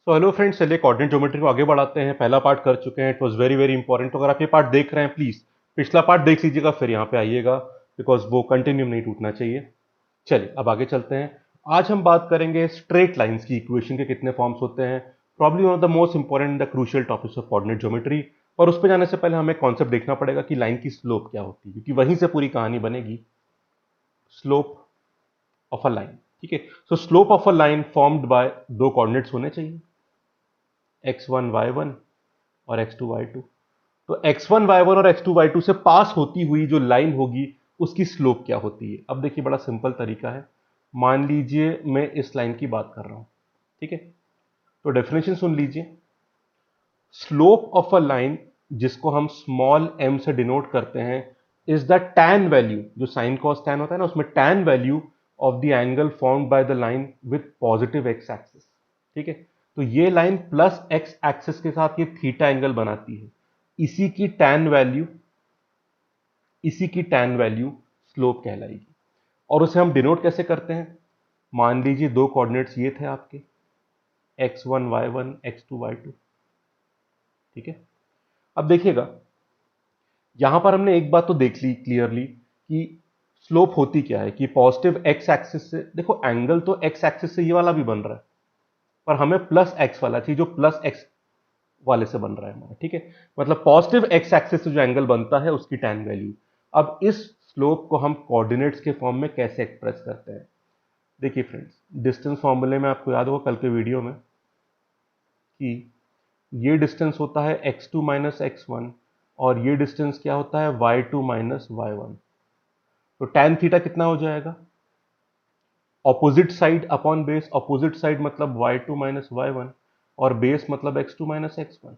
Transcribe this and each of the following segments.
So hello friends, चलिए coordinate geometry को आगे बढ़ाते हैं। पहला पार्ट कर चुके हैं, it was very very important. तो अगर आप ये पार्ट देख रहे हैं, प्लीज पिछला पार्ट देख लीजिएगा, फिर यहाँ पे आइएगा, बिकॉज वो कंटिन्यू नहीं टूटना चाहिए। चलिए अब आगे चलते हैं। आज हम बात करेंगे स्ट्रेट लाइंस की इक्वेशन के कितने फॉर्म्स होते हैं। Probably one of the most important the crucial topics of coordinate geometry. और उस पर जाने से पहले हमें कॉन्सेप्ट देखना पड़ेगा कि लाइन की स्लोप क्या होती है, क्योंकि वहीं से पूरी कहानी बनेगी। स्लोप ऑफ अ लाइन, ठीक है। सो slope of a line formed by दो कोऑर्डिनेट्स होने चाहिए, x1 y1 और x2 y2। तो x1 y1 और x2 y2 से पास होती हुई जो लाइन होगी उसकी स्लोप क्या होती है। अब देखिए, बड़ा सिंपल तरीका है। मान लीजिए मैं इस लाइन की बात कर रहा हूं, ठीक है। तो डेफिनेशन सुन लीजिए। स्लोप ऑफ अ लाइन, जिसको हम स्मॉल m से डिनोट करते हैं, इज द टैन वैल्यू, जो साइन कॉस टैन होता है ना, उसमें tan value of the angle formed by the line with positive x axis, ठीक है। तो ये लाइन प्लस एक्स एक्सिस के साथ ये थीटा एंगल बनाती है। इसी की टैन वैल्यू इसी की टैन वैल्यू स्लोप कहलाएगी। और उसे हम डिनोट कैसे करते हैं। मान लीजिए दो कोऑर्डिनेट्स ये थे आपके, x1 y1 x2 y2, ठीक है। अब देखिएगा, यहां पर हमने एक बात तो देख ली क्लियरली कि स्लोप होती क्या है, कि पॉजिटिव एक्स एक्सिस से, देखो एंगल तो एक्स एक्सिस से ये वाला भी बन रहा है, पर हमें प्लस एक्स वाला चाहिए, जो प्लस एक्स वाले से बन रहा है हमारा, ठीक है। मतलब पॉजिटिव एक्स एक्सिस से जो एंगल बनता है उसकी टैन वैल्यू। अब इस स्लोप को हम कोऑर्डिनेट्स के फॉर्म में कैसे एक्सप्रेस करते हैं। देखिए फ्रेंड्स, डिस्टेंस फॉर्मूले में आपको याद होगा कल के वीडियो में कि ये डिस्टेंस होता है x2 माइनस x1, और ये डिस्टेंस क्या होता है y2 माइनस y1। तो tan थीटा कितना हो जाएगा, opposite side upon base. Opposite side मतलब y2 माइनस y1, और बेस मतलब x2 माइनस x1,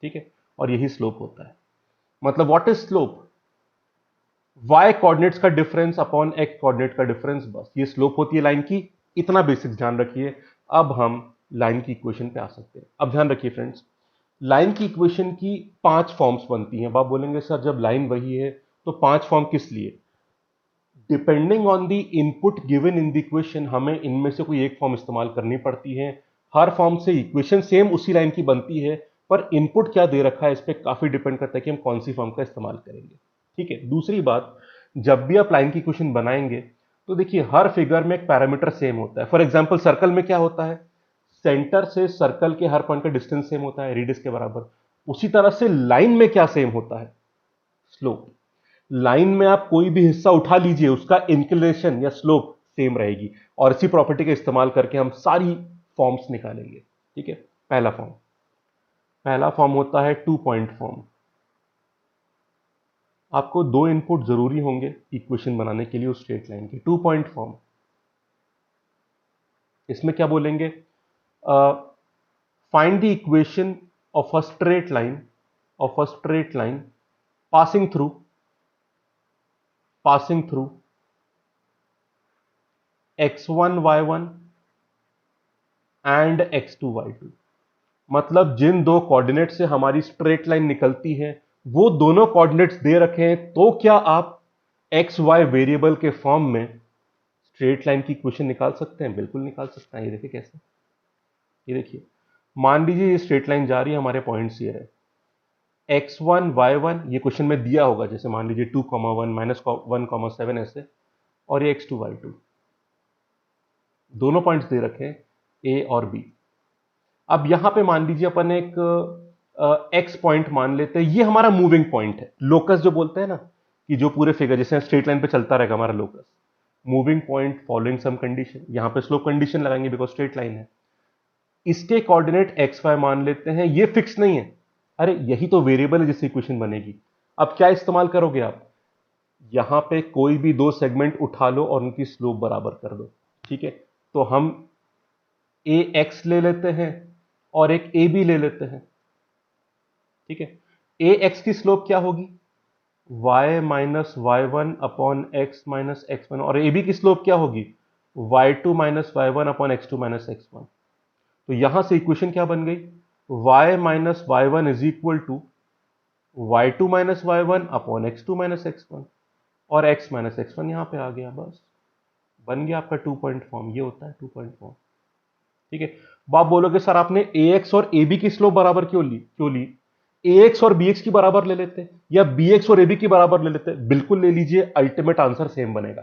ठीक है। और यही स्लोप होता है। मतलब what is slope, y coordinates का डिफरेंस अपॉन x कोऑर्डिनेट का डिफरेंस, बस ये स्लोप होती है लाइन की। इतना बेसिक ध्यान रखिए। अब हम लाइन की इक्वेशन पे आ सकते हैं। अब ध्यान रखिए फ्रेंड्स, लाइन की इक्वेशन की पांच फॉर्म्स बनती हैं। अब आप बोलेंगे सर जब लाइन वही है तो पांच फॉर्म किस लिए। Depending on the input given in the equation, हमें इनमें से कोई एक फॉर्म इस्तेमाल करनी पड़ती है। हर फॉर्म से इक्वेशन सेम उसी लाइन की बनती है, पर इनपुट क्या दे रखा है इस पर काफी डिपेंड करता है कि हम कौन सी फॉर्म का इस्तेमाल करेंगे, ठीक है। दूसरी बात, जब भी आप लाइन की इक्वेशन बनाएंगे तो देखिए हर फिगर में एक पैरामीटर सेम होता है। फॉर एग्जाम्पल सर्कल में क्या होता है, सेंटर से सर्कल के हर पॉइंट का डिस्टेंस सेम होता है, रेडियस के बराबर। उसी तरह से लाइन में क्या सेम होता है, स्लोप। लाइन में आप कोई भी हिस्सा उठा लीजिए, उसका इंक्लिनेशन या स्लोप सेम रहेगी। और इसी प्रॉपर्टी का इस्तेमाल करके हम सारी फॉर्म्स निकालेंगे, ठीक है। पहला फॉर्म होता है टू पॉइंट फॉर्म। आपको दो इनपुट जरूरी होंगे इक्वेशन बनाने के लिए उस स्ट्रेट लाइन की। टू पॉइंट फॉर्म, इसमें क्या बोलेंगे, find the equation of a straight line, passing through x1 y1 and x2 y2। मतलब जिन दो कोऑर्डिनेट से हमारी स्ट्रेट लाइन निकलती है, वो दोनों कोऑर्डिनेट्स दे रखे हैं, तो क्या आप एक्स वाई वेरिएबल के फॉर्म में स्ट्रेट लाइन की इक्वेशन निकाल सकते हैं। बिल्कुल निकाल सकते हैं। ये देखिए कैसे, ये देखिए, मान लीजिए ये स्ट्रेट लाइन जा रही है, हमारे पॉइंट्स ये है x1 y1, ये क्वेश्चन में दिया होगा, जैसे मान लीजिए 2,1 -1,7 ऐसे, और ये x2 y2, दोनों पॉइंट्स दे रखे हैं ए और बी। अब यहां पे मान लीजिए अपन एक एक्स पॉइंट मान लेते हैं, ये हमारा मूविंग पॉइंट है, लोकस जो बोलते हैं ना, कि जो पूरे फिगर जैसे स्ट्रेट लाइन पे चलता रहेगा हमारा locus. Moving point following some condition, यहां पे स्लोप कंडीशन लगाएंगे बिकॉज स्ट्रेट लाइन है। इसके कोऑर्डिनेट एक्स वाई मान लेते हैं, ये फिक्स नहीं है। अरे यही तो वेरिएबल है जिससे इक्वेशन बनेगी। अब क्या इस्तेमाल करोगे आप, यहां पे कोई भी दो सेगमेंट उठा लो और उनकी स्लोप बराबर कर दो, ठीक है। तो हम ए एक्स ले लेते हैं और एक ए बी ले लेते हैं, ठीक है। ए एक्स की स्लोप क्या होगी, y minus y one upon x minus x one, और ए बी की स्लोप क्या होगी, y2 minus y one upon x two minus x one. तो यहां से इक्वेशन क्या बन गई, y minus y one is equal to y2 minus y one upon x two minus x one, और x माइनस एक्स वन यहां पे आ गया, बस बन गया आपका टू पॉइंट फॉर्म। ये होता है टू पॉइंट फॉर्म, ठीक है। वो आप बोलोगे सर आपने ax और ab की स्लोप बराबर क्यों ली ax और bx की बराबर ले लेते या bx और ab की बराबर ले लेते, बिल्कुल ले लीजिए, अल्टीमेट आंसर सेम बनेगा,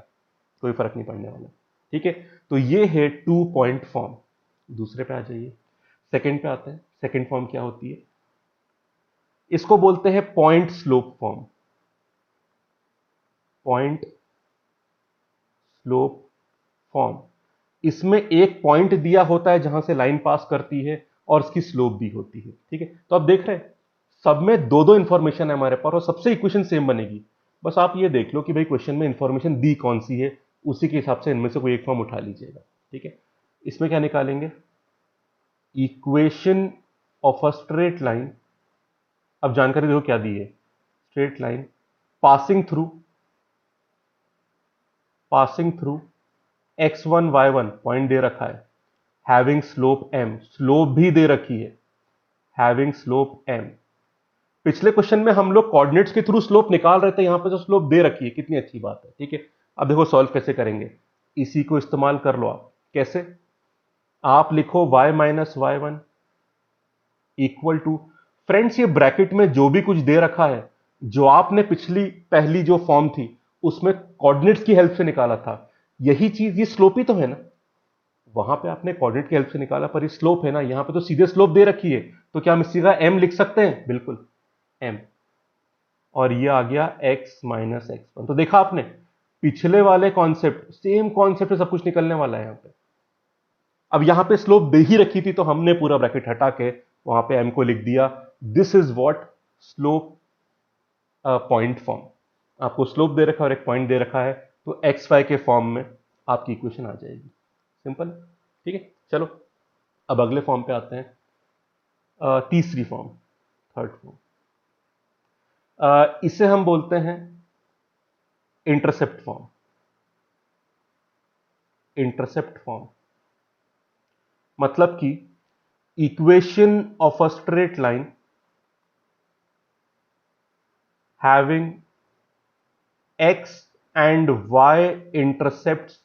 कोई फर्क नहीं पड़ने वाला। ठीक है, तो ये है 2 पॉइंट फॉर्म। दूसरे पे आ जाइए, सेकंड पे आते हैं। सेकंड फॉर्म क्या होती है? इसको बोलते हैं point slope form. Point slope form, इसमें एक पॉइंट दिया होता है जहां से लाइन पास करती है और इसकी स्लोप भी होती है। ठीक है, तो आप देख रहे हैं सब में दो दो इंफॉर्मेशन है हमारे पास और सबसे इक्वेशन सेम बनेगी। बस आप ये देख लो कि भाई क्वेश्चन में इंफॉर्मेशन दी कौन सी है, उसी के हिसाब से इनमें से कोई एक फॉर्म उठा लीजिएगा। ठीक है, इसमें क्या निकालेंगे? Equation of a straight line. अब जानकारी देखो क्या दी है, straight line passing through x1 y1 point दे रखा है, हैविंग स्लोप m, स्लोप भी दे रखी है, हैविंग स्लोप m। पिछले क्वेश्चन में हम लोग कोऑर्डिनेट्स के थ्रू स्लोप निकाल रहे थे, यहां पे तो स्लोप दे रखी है, कितनी अच्छी बात है। ठीक है, अब देखो सॉल्व कैसे करेंगे, इसी को इस्तेमाल कर लो आप। कैसे? आप लिखो y minus y one equal to, friends ये ब्रैकेट में जो भी कुछ दे रखा है, जो आपने पहली जो फॉर्म थी उसमें कोऑर्डिनेट्स की हेल्प से निकाला था, यही चीज ये स्लोप ही तो है ना। वहां पे आपने कोऑर्डिनेट की हेल्प से निकाला, पर ये स्लोप है ना, यहां पे तो सीधे स्लोप दे रखी है, तो क्या हम इसी का m लिख सकते हैं? बिल्कुल m, और ये आ गया x माइनस x1। तो देखा आपने, पिछले वाले कॉन्सेप्ट सेम कॉन्सेप्ट से सब कुछ निकलने वाला है यहां पे। अब यहां पे स्लोप दे ही रखी थी तो हमने पूरा ब्रैकेट हटा के वहां पे m को लिख दिया। This is what slope point form. आपको स्लोप दे रखा है और एक पॉइंट दे रखा है, तो एक्स वाई के फॉर्म में आपकी इक्वेशन आ जाएगी। सिंपल। ठीक है, चलो अब अगले फॉर्म पे आते हैं, तीसरी फॉर्म, थर्ड फॉर्म। इसे हम बोलते हैं इंटरसेप्ट फॉर्म। इंटरसेप्ट फॉर्म मतलब कि equation of a straight line having x and y intercepts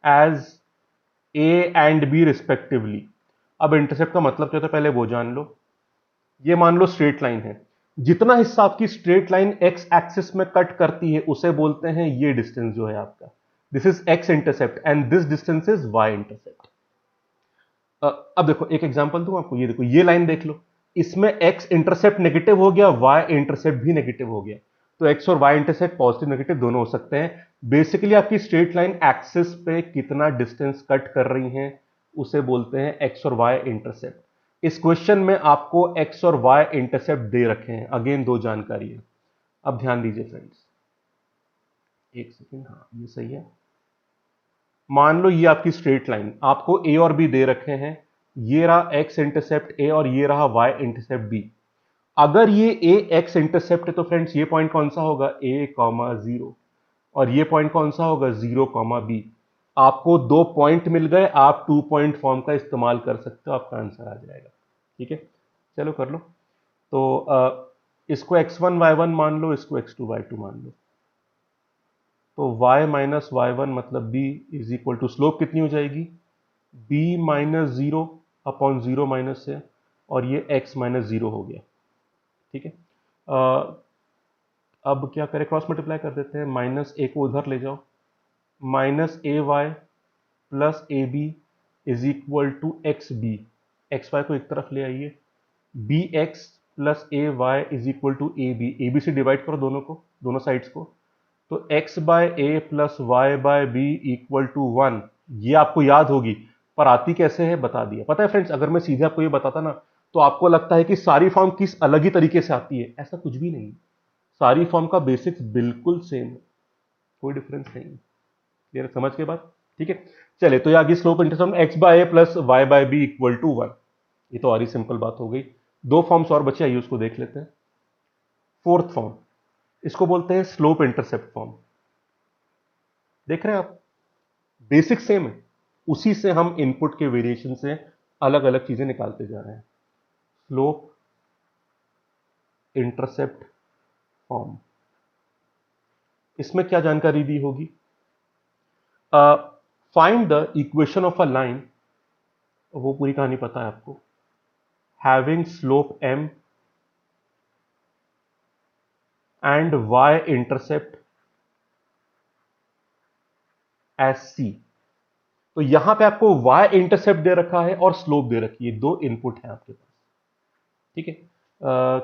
as a and b respectively. अब इंटरसेप्ट का मतलब क्या होता है पहले वो जान लो। ये मान लो स्ट्रेट लाइन है, जितना हिस्सा आपकी स्ट्रेट लाइन एक्स एक्सिस में कट करती है उसे बोलते हैं ये डिस्टेंस जो है आपका, this is x intercept and this distance is y intercept. अब देखो एक एग्जांपल दूं आपको, ये देखो ये लाइन देख लो, इसमें एक्स इंटरसेप्ट नेगेटिव हो गया, वाई इंटरसेप्ट भी नेगेटिव हो गया, तो एक्स और वाई इंटरसेप्ट पॉजिटिव नेगेटिव दोनों हो सकते हैं। बेसिकली आपकी स्ट्रेट लाइन एक्सिस पे कितना डिस्टेंस कट कर रही है उसे बोलते हैं एक्स और वाई इंटरसेप्ट। इस क्वेश्चन में आपको एक्स और वाई इंटरसेप्ट दे रखे हैं, अगेन दो जानकारी है। अब ध्यान दीजिए फ्रेंड्स, एक सेकेंड, हाँ ये सही है। मान लो ये आपकी स्ट्रेट लाइन, आपको ए और बी दे रखे हैं, ये रहा एक्स इंटरसेप्ट ए और ये रहा वाई इंटरसेप्ट बी। अगर ये ए एक्स इंटरसेप्ट है तो फ्रेंड्स ये पॉइंट कौन सा होगा? ए कॉमा जीरो, और ये पॉइंट कौन सा होगा? Zero comma b. आपको दो पॉइंट मिल गए, आप 2 पॉइंट फॉर्म का इस्तेमाल कर सकते हो, आपका आंसर आ जाएगा। ठीक है, चलो कर लो। तो इसको x1 y1 मान लो, इसको x2 y2 मान लो, तो y माइनस वाई वन मतलब b is equal to, slope कितनी हो जाएगी? b minus zero upon zero minus से, और ये x माइनस जीरो हो गया। ठीक है, अब क्या करें, क्रॉस मल्टीप्लाई कर देते हैं, माइनस ए को उधर ले जाओ, minus a y plus a b is equal to x b, x y को एक तरफ ले आइए, b x plus a y is equal to a b से डिवाइड करो दोनों को, दोनों साइड्स को, तो x by a plus y by b equal to 1। ये आपको याद होगी, पर आती कैसे है बता दिया। पता है फ्रेंड्स, अगर मैं सीधे आपको ये बताता ना तो आपको लगता है कि सारी फॉर्म किस अलग ही तरीके से आती है, ऐसा कुछ भी नहीं। सारी फॉर्म का बेसिक्स बिल्कुल सेम है, कोई डिफरेंस नहीं है। क्लियर, समझ के बाद? ठीक है, चले तो ये आगे slope intercept x by a plus y by b equal to 1। ये तो और ही सिंपल बात हो गई। दो फॉर्म्स और बचे, आइए उसको देख लेते हैं। फोर्थ फॉर्म, इसको बोलते हैं स्लोप इंटरसेप्ट फॉर्म। देख रहे हैं आप, बेसिक सेम है, उसी से हम इनपुट के वेरिएशन से अलग अलग चीजें निकालते जा रहे हैं। स्लोप इंटरसेप्ट फॉर्म, इसमें क्या जानकारी दी होगी? Find the equation of a line वो पूरी कहानी पता है आपको। Having slope m and y intercept as c। तो यहां पे आपको y इंटरसेप्ट दे रखा है और स्लोप दे रखी है, दो इनपुट है आपके पास। ठीक है,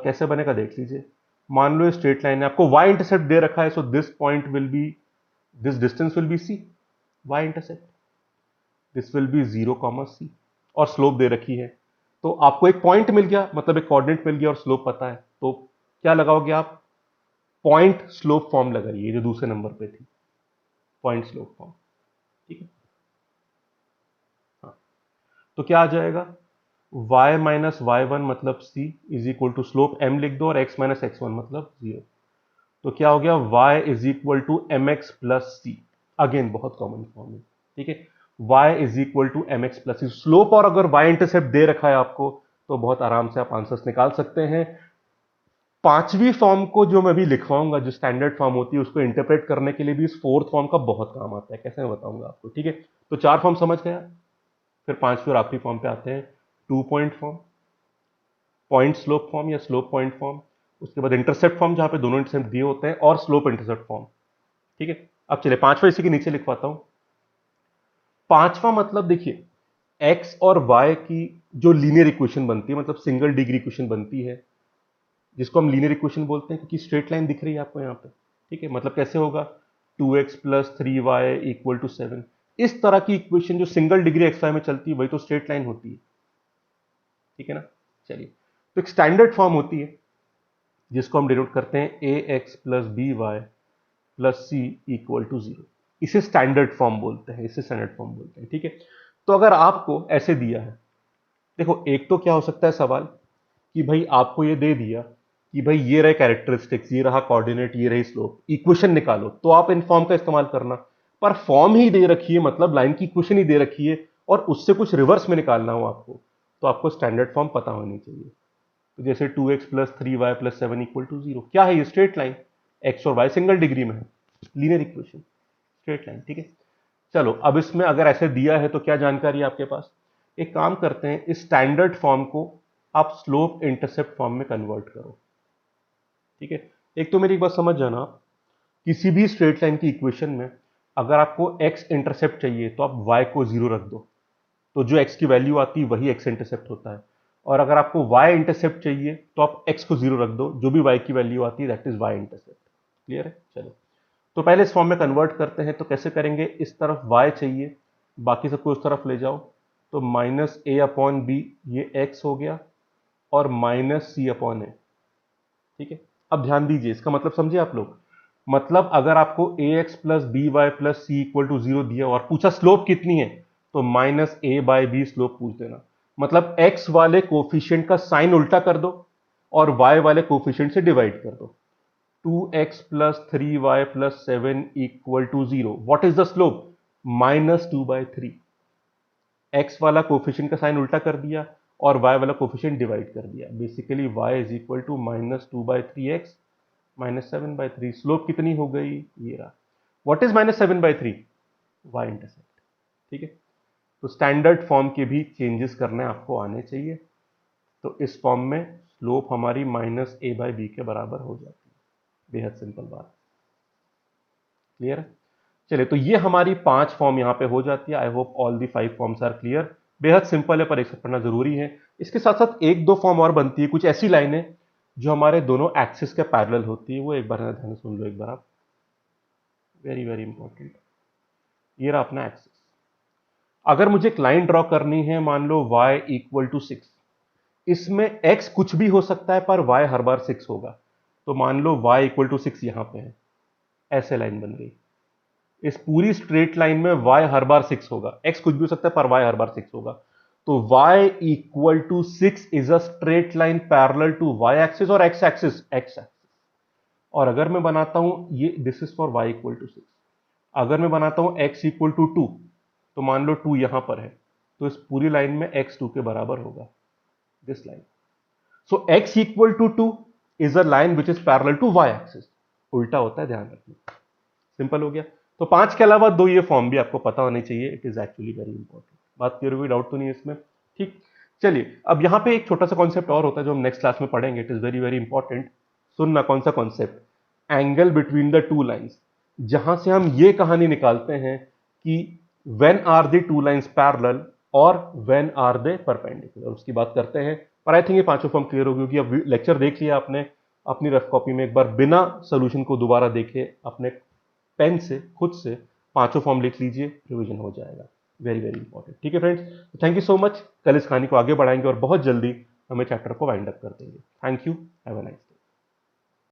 कैसे बनेगा देख लीजिए। मान लो स्ट्रेट लाइन है, आपको y इंटरसेप्ट दे रखा है, so this point will be, this distance will be c, y intercept, this will be 0, c, और स्लोप दे रखी है। तो आपको एक पॉइंट मिल गया, मतलब एक कोऑर्डिनेट मिल गया और स्लोप पता है, तो क्या लगाओगे आप? पॉइंट स्लोप फॉर्म लगाइए जो दूसरे नंबर पे थी, पॉइंट स्लोप फॉर्म। ठीक है, हाँ। तो क्या आ जाएगा? y माइनस वाई वन मतलब c is equal to slope m लिख दो, और x माइनस एक्स वन मतलब 0। तो क्या हो गया? y is equal to m x plus c. Again बहुत कॉमन फॉर्म है। ठीक है, y is equal to m x plus c. Slope और अगर y इंटरसेप्ट दे रखा है आपको, तो बहुत आराम से आप आंसर्स निकाल सकते हैं। पांचवी फॉर्म को जो मैं भी लिखवाऊंगा, जो स्टैंडर्ड फॉर्म होती है, उसको इंटरप्रेट करने के लिए भी इस फोर्थ फॉर्म का बहुत काम आता है। कैसे मैं बताऊंगा आपको। ठीक है, तो चार फॉर्म समझ गया। फिर पांचवी और आखिरी फॉर्म पे आते हैं। Two point form, point slope form या स्लोप पॉइंट फॉर्म, उसके बाद इंटरसेप्ट फॉर्म जहां पे दोनों इंटरसेप्ट दिए होते हैं, और स्लोप इंटरसेप्ट फॉर्म। ठीक है, अब चलिए पांचवा इसी के नीचे लिखवाता हूं। पांचवा मतलब देखिए, एक्स और वाई की जो लीनियर इक्वेशन बनती है, मतलब सिंगल डिग्री इक्वेशन बनती है, जिसको हम लीनियर इक्वेशन बोलते हैं, क्योंकि स्ट्रेट लाइन दिख रही है आपको यहाँ पे। ठीक है, मतलब कैसे होगा? 2x प्लस 3y इक्वल टू 7। इस तरह की इक्वेशन जो सिंगल डिग्री एक्स वाई में चलती है, वही तो स्ट्रेट लाइन होती है। ठीक है ना। चलिए, तो एक स्टैंडर्ड फॉर्म होती है जिसको हम डिनोट करते हैं A X plus B Y plus C equal to 0। इसे स्टैंडर्ड फॉर्म बोलते हैं, इसे स्टैंडर्ड फॉर्म बोलते हैं। ठीक है, तो अगर आपको ऐसे दिया है, देखो एक तो क्या हो सकता है सवाल, कि भाई आपको ये दे दिया कि भाई ये रहे कैरेक्टरिस्टिक्स, ये रहा कोऑर्डिनेट, ये रही स्लोप, इक्वेशन निकालो, तो आप इन फॉर्म का इस्तेमाल करना। पर फॉर्म ही दे रखी है, मतलब लाइन की इक्वेशन ही दे रखी है, और उससे कुछ रिवर्स में निकालना हो आपको, तो आपको स्टैंडर्ड फॉर्म पता होनी चाहिए। तो जैसे 2x प्लस 3y प्लस 7 इक्वल टू 0, क्या है ये? Straight line. एक्स और वाई सिंगल डिग्री में है, लीनियर इक्वेशन, स्ट्रेट लाइन। ठीक है, चलो अब इसमें अगर ऐसे दिया है तो क्या जानकारी है आपके पास? एक काम करते हैं, इस स्टैंडर्ड फॉर्म को आप स्लोप इंटरसेप्ट फॉर्म में कन्वर्ट करो। ठीक है, एक तो मेरी एक बात समझ जाना आप, किसी भी स्ट्रेट लाइन की इक्वेशन में अगर आपको x इंटरसेप्ट चाहिए तो आप y को 0 रख दो, तो जो x की वैल्यू आती है वही x इंटरसेप्ट होता है। और अगर आपको y इंटरसेप्ट चाहिए तो आप x को 0 रख दो, जो भी y की वैल्यू आती है that is y intercept. Clear है? चलो, तो पहले इस फॉर्म में कन्वर्ट करते हैं। तो कैसे करेंगे? इस तरफ y चाहिए, बाकी सबको उस तरफ ले जाओ, तो माइनस ए अपॉन बी, ये x हो गया, और माइनस सी अपॉन ए। ठीक है, अब ध्यान दीजिए, इसका मतलब समझे आप लोग? मतलब अगर आपको A X plus B Y plus C equal to 0 दिया और पूछा स्लोप कितनी है, तो minus A by B slope पूछ देना। मतलब एक्स वाले कोफिशिएंट का साइन उल्टा कर दो और वाई वाले कोफिशिएंट से डिवाइड कर दो। 2x प्लस 3y प्लस 7 इक्वल to 0, what is the slope? -2/3। X वाला कोफिशिएंट का साइन उल्टा कर दिया और y वाला कोफिशिएंट डिवाइड कर दिया। Basically y is equal to -2/3x -7/3। Slope कितनी हो गई? ये रहा। What is -7/3? y intercept. ठीक है, तो स्टैंडर्ड फॉर्म के भी चेंजेस करने आपको आने चाहिए। तो इस फॉर्म में स्लोप हमारी -a/b के बराबर हो जाती है। बेहद सिंपल बात। क्लियर है? चलिए, तो ये हमारी 5 फॉर्म यहां पे हो जाती है। I hope all the 5 forms are clear. बेहद सिंपल है, पर एक पढ़ना जरूरी है। इसके साथ साथ एक दो फॉर्म और बनती है, कुछ ऐसी लाइनें जो हमारे दोनों एक्सिस के पैरेलल होती है। वो एक बार ध्यान से सुन लो एक बार आप, वेरी वेरी इंपॉर्टेंट। ये रहा अपना एक्सिस। अगर मुझे एक लाइन ड्रॉ करनी है, मान लो y इक्वल टू 6, इसमें x कुछ भी हो सकता है पर y हर बार 6 होगा। तो मान लो y इक्वल टू 6 यहां पे है, ऐसे लाइन बन गई। इस पूरी स्ट्रेट लाइन में y हर बार 6 होगा, x कुछ भी हो सकता है पर y हर बार 6 होगा। तो y equal to 6 is a straight line parallel to y axis और x एक्सिस, x एक्सिस। और अगर मैं बनाता हूं ये, this is for y equal to 6। अगर मैं बनाता हूं x इक्वल टू 2, तो मान लो 2 यहां पर है, तो इस पूरी लाइन में x 2 के बराबर होगा, this line. So x equal to 2 is a line which is parallel to y axis. उल्टा होता है, ध्यान रखना। सिंपल हो गया। तो 5 के अलावा 2 ये फॉर्म भी आपको पता होनी चाहिए। It is actually very important. बात क्लियर हुई? डाउट तो नहीं है इसमें? ठीक। चलिए, अब यहां पे एक छोटा सा कॉन्सेप्ट और होता है जो हम नेक्स्ट क्लास में पढ़ेंगे, it is very very important. सुनना, कौन सा concept? Angle between the two lines. जहां से हम ये कहानी निकालते हैं कि when are the two lines parallel और व्हेन आर दे परपेंडिकुलर, उसकी बात करते हैं। पर आई थिंक ये पांचों फॉर्म क्लियर हो गई होगी। अब लेक्चर देख लिया आपने अपनी रफ कॉपी में, एक बार बिना सोल्यूशन को दोबारा देखे अपने पेन से खुद से पांचों फॉर्म लिख लीजिए, रिवीजन हो जाएगा। Very very important. ठीक है friends, thank you so much. कल इस कहानी को आगे बढ़ाएंगे और बहुत जल्दी हमें चैप्टर को वाइंड अप कर देंगे। Thank you, have a nice.